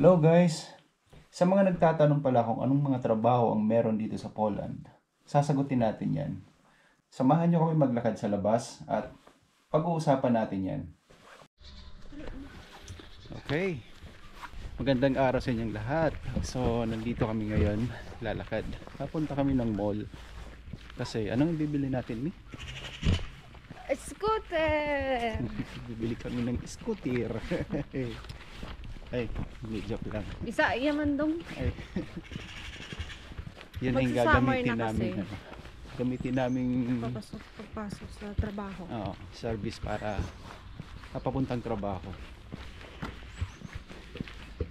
Hello guys! Sa mga nagtatanong pala kung anong mga trabaho ang meron dito sa Poland, sasagutin natin yan. Samahan nyo kami maglakad sa labas at pag-uusapan natin yan. Okay, magandang araw sa inyong lahat. So, nandito kami ngayon, lalakad. Papunta kami ng mall. Kasi, anong bibili natin, Mi? Scooter! Bibili kami ng scooter. Ay, hindi, joke lang. Bisa yaman dong. Ay. Yun ang Magsa-summer gagamitin na namin. kasi. Gamitin namin Pagpasok sa trabaho. service para papuntang trabaho.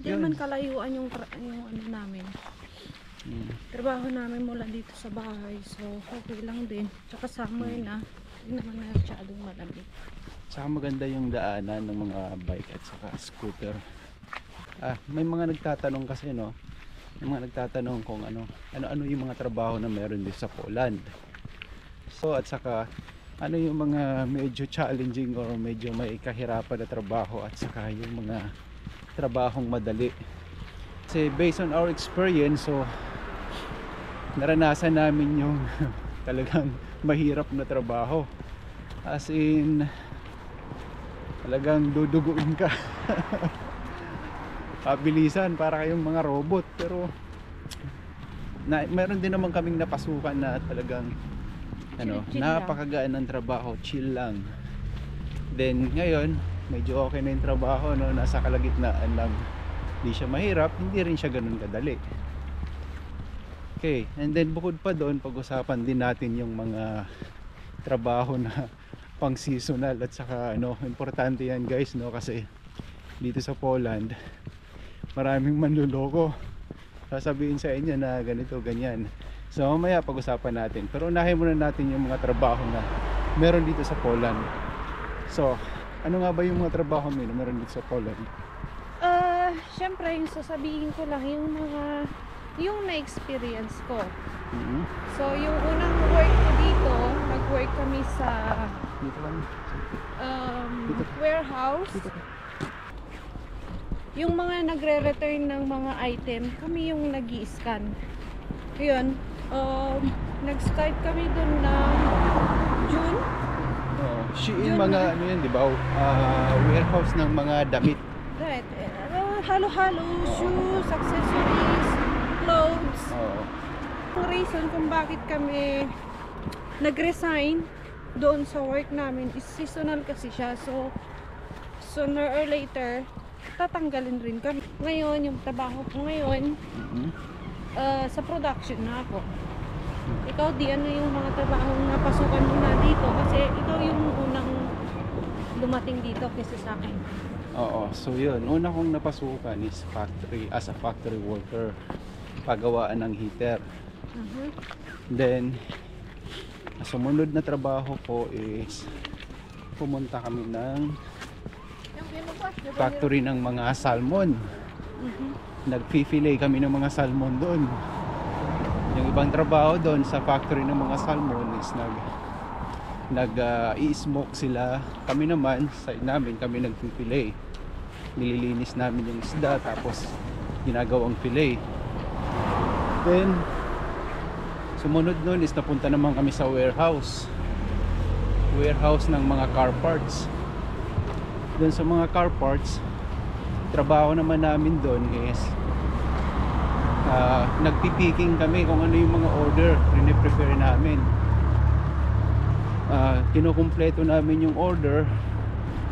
Hindi Yun. man kalayuan yung ano namin. Trabaho namin mula dito sa bahay. So, okay lang din. Tsaka summer na. Hindi naman masyadong malamig. Saka maganda yung daanan ng mga bike at saka scooter. May mga nagtatanong kasi, no? May mga nagtatanong kung ano yung mga trabaho na meron dito sa Poland. So, at saka ano yung mga medyo challenging o medyo may kahirapan na trabaho at saka yung mga trabahong madali. Kasi based on our experience, so naranasan namin yung talagang mahirap na trabaho. As in, talagang duduguin ka. Pabilisan para kayong mga robot. Pero meron din naman kaming napasukan na talagang Chill napakagaan ng trabaho, chill lang. Then ngayon medyo okay na yung trabaho, no? Nasa kalagitnaan lang. Hindi siya mahirap, hindi rin siya ganun kadali. Okay, and then bukod pa doon, pag-usapan din natin yung mga trabaho na pang seasonal at saka importante yan guys, no? Kasi dito sa Poland maraming manluloko, sasabihin sa inyo na ganito ganyan. So mamaya pag-usapan natin, pero unahin muna natin yung mga trabaho na meron dito sa Poland. So ano nga ba yung mga trabaho na meron dito sa Poland? Syempre yung sasabihin ko lang yung na-experience ko. So yung unang work ko dito, nag-work kami sa Dito lang. warehouse. Yung mga nagre-return ng mga item, kami yung nag-i-scan. Yun, nag-start kami dun ng June. Shein mga yan, di ba? Warehouse ng mga damit. Right. Halo-halo, shoes, accessories, clothes. Ang reason kung bakit kami nag-resign doon sa work namin is seasonal kasi siya. So, sooner or later, tatanggalin rin kami. Ngayon, yung trabaho ko ngayon, sa production na ako. Ikaw, ano yung mga trabaho na pasukan mo na dito? Kasi ikaw yung unang dumating dito kaysa sa akin. Oo, so yun, una kong napasukan is factory, as a factory worker, paggawaan ng heater. Then sumunod na trabaho ko is pumunta kami ng factory ng mga salmon. Nag-fillet kami ng mga salmon doon. Yung ibang trabaho doon sa factory ng mga salmon is i-smoke sila. Kami naman, side namin, kami nag-fillet. Nililinis namin yung isda tapos ginagawang fillet. Then sumunod nun is napunta naman kami sa warehouse ng mga car parts. Doon sa mga car parts, trabaho naman namin doon is nagpipicking kami kung ano yung mga order prepare namin. Kinukumpleto namin yung order.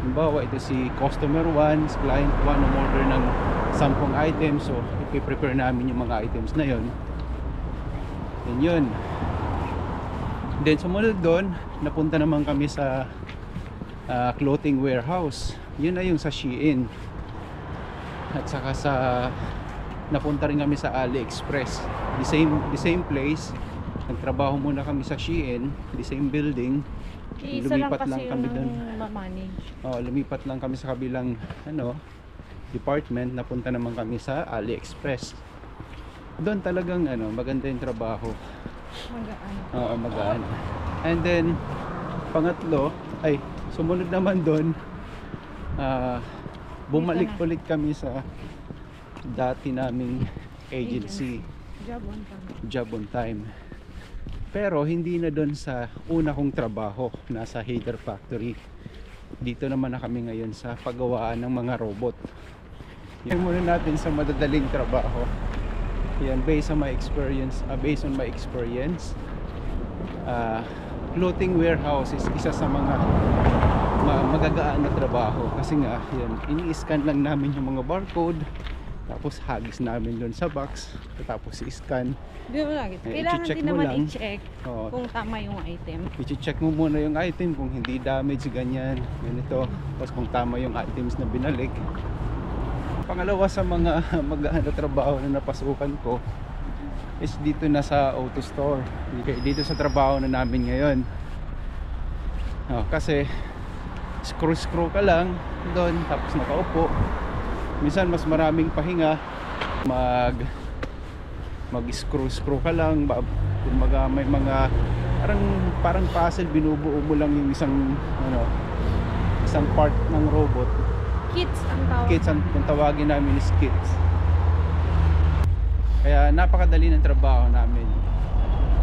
Halimbawa, ito si customer 1, client 1 ang order ng 10 items, so ipiprepare namin yung mga items na yon. Yun. Then sumunod doon, napunta naman kami sa clothing warehouse. Yun na yung sa Shein. At saka napunta rin kami sa AliExpress. The same place. Nagtrabaho muna kami sa Shein, the same building. Lumipat lang kami doon. Lumipat lang kami sa kabilang department. Napunta naman kami sa AliExpress. Doon talagang maganda yung trabaho. Magaan. Magaan. And then pangatlo, sumunod naman doon, bumalik ulit kami sa dati naming agency, Job on time. Job on Time. Pero hindi na doon sa una kong trabaho, nasa Hater Factory. Dito naman na kami ngayon sa paggawaan ng mga robot. Yan muna natin sa madadaling trabaho. Yan, based on my experience, clothing warehouse is isa sa mga magagaan na trabaho kasi nga yan, ini-scan lang namin yung mga barcode, tapos hagis namin doon sa box, tapos i-scan. Di mo lagi. Eh, Kailangan i-check din mo naman lang. i-check Oo. kung tama yung item. I-check mo muna yung item kung hindi damage, ganyan, ganito. Tapos kung tama yung items na binalik. Pangalawa sa mga mag-ano trabaho na napasukan ko is dito na sa auto store. Dito sa trabaho na namin ngayon. Kasi screw ka lang doon, tapos nakaupo. Minsan mas maraming pahinga, mag-screw ka lang, may mga parang puzzle, binubuo mo lang yung isang part ng robot. Kits ang tawag. Kits, kung tawagin namin is kits. Kaya napakadali ng trabaho namin.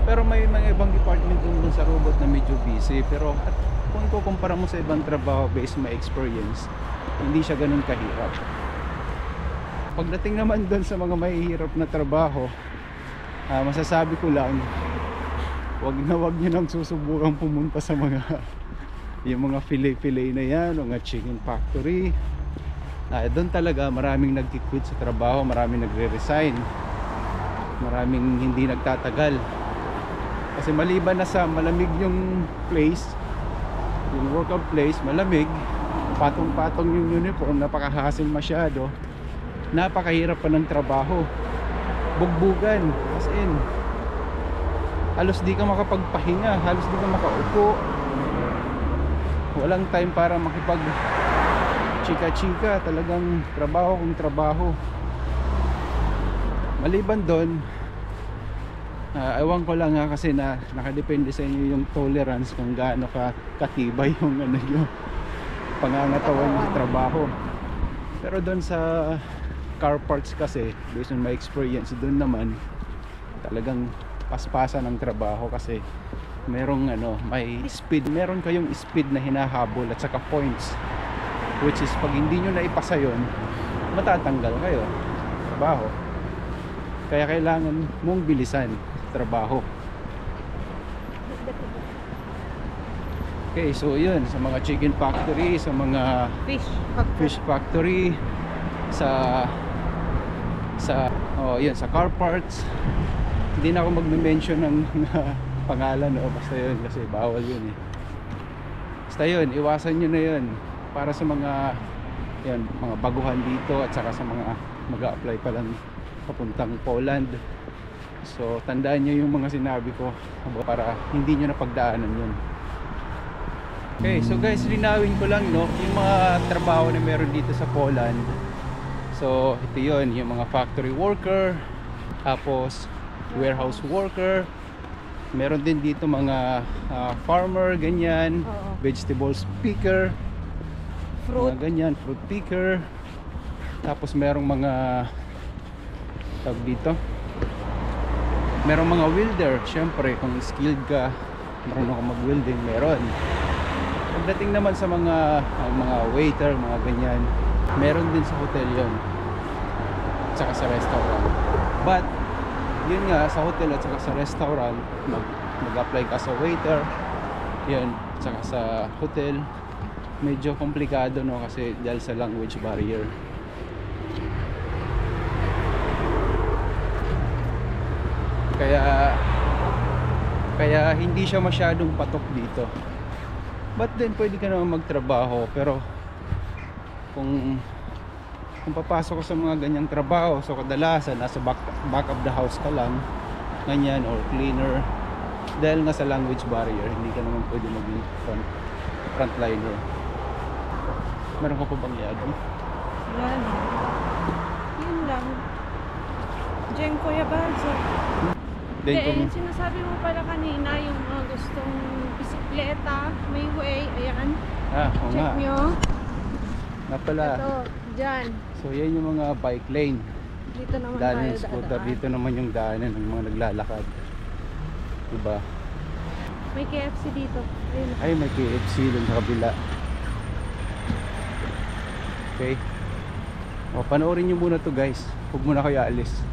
Pero may mga ibang department dun sa robot na medyo busy. Pero kung ikukumpara mo sa ibang trabaho based on my experience, hindi siya ganun kahirap. Pagdating naman dun sa mga mahihirap na trabaho, masasabi ko lang, wag nyo nang susubukang pumunta sa yung mga filet na yan, mga chicken factory. Doon talaga maraming nagki-quit sa trabaho, maraming nagre-resign, maraming hindi nagtatagal. Kasi maliban na sa malamig yung place, yung workout place, malamig, patong-patong yung uniform, napaka-hassle masyado, napakahirap pa ng trabaho, bugbugan, as in halos di ka makapagpahinga, halos di ka makaupo, walang time para makipag chika-chika, talagang trabaho kung trabaho. Maliban doon, ewan ko lang kasi nakadepende sa inyo yung tolerance kung gaano katibay yung yung pangangatawan ng trabaho. Pero doon sa car parts kasi, based on my experience, doon naman talagang paspasan ng trabaho kasi merong may speed, meron kayong speed na hinahabol at saka points, which is pag hindi nyo naipasa yun, matatanggal kayo trabaho. Kaya kailangan mong bilisan trabaho. Okay, so yun, sa mga chicken factory, sa mga fish factory, sa yun, sa car parts, hindi na ako magme-mention ng pangalan, basta yun kasi bawal yun basta yun, iwasan nyo na yun para sa mga mga baguhan dito at saka sa mga mag-a-apply pa lang papuntang Poland. So tandaan nyo yung mga sinabi ko para hindi nyo napagdaanan yun. Okay, so guys, linawin ko lang yung mga trabaho na meron dito sa Poland. So ito yun, yung mga factory worker, tapos warehouse worker, meron din dito mga farmer, ganyan, vegetables picker, fruit, mga ganyan, fruit picker. Tapos merong mga tawag dito, merong mga welder, syempre kung skilled ka, marunong ka mag-welding, meron. Pagdating naman sa mga waiter, mga ganyan, meron din sa hotel yun, tsaka sa restaurant. But yun nga, sa hotel at saka sa restaurant, mag-apply ka sa waiter, yun, tsaka sa hotel, medyo komplikado kasi dahil sa language barrier. Kaya hindi siya masyadong patok dito. But then pwede ka naman magtrabaho, pero kung papasok ka sa mga ganyang trabaho, so kadalasan nasa back of the house ka lang, ganyan, or cleaner, dahil nga sa language barrier, hindi ka naman pwede maging frontliner. Meron ka pa bang yad? Wala na. Yun lang. Diyan Kuya Balzo. Yung sinasabi mo pala kanina, yung mga gustong bisikleta, may way, ayan. Oo Check nga. nyo. Nga pala. Ito, dyan. So yan yung mga bike lane. Dito naman daanan tayo ng scooter. dadaan. Dito naman yung daanan ng mga naglalakad. Diba? May KFC dito. Ayun. Ay, may KFC dun sa kabila. Okay. O, panoorin nyo muna to guys. Huwag muna kayo alis.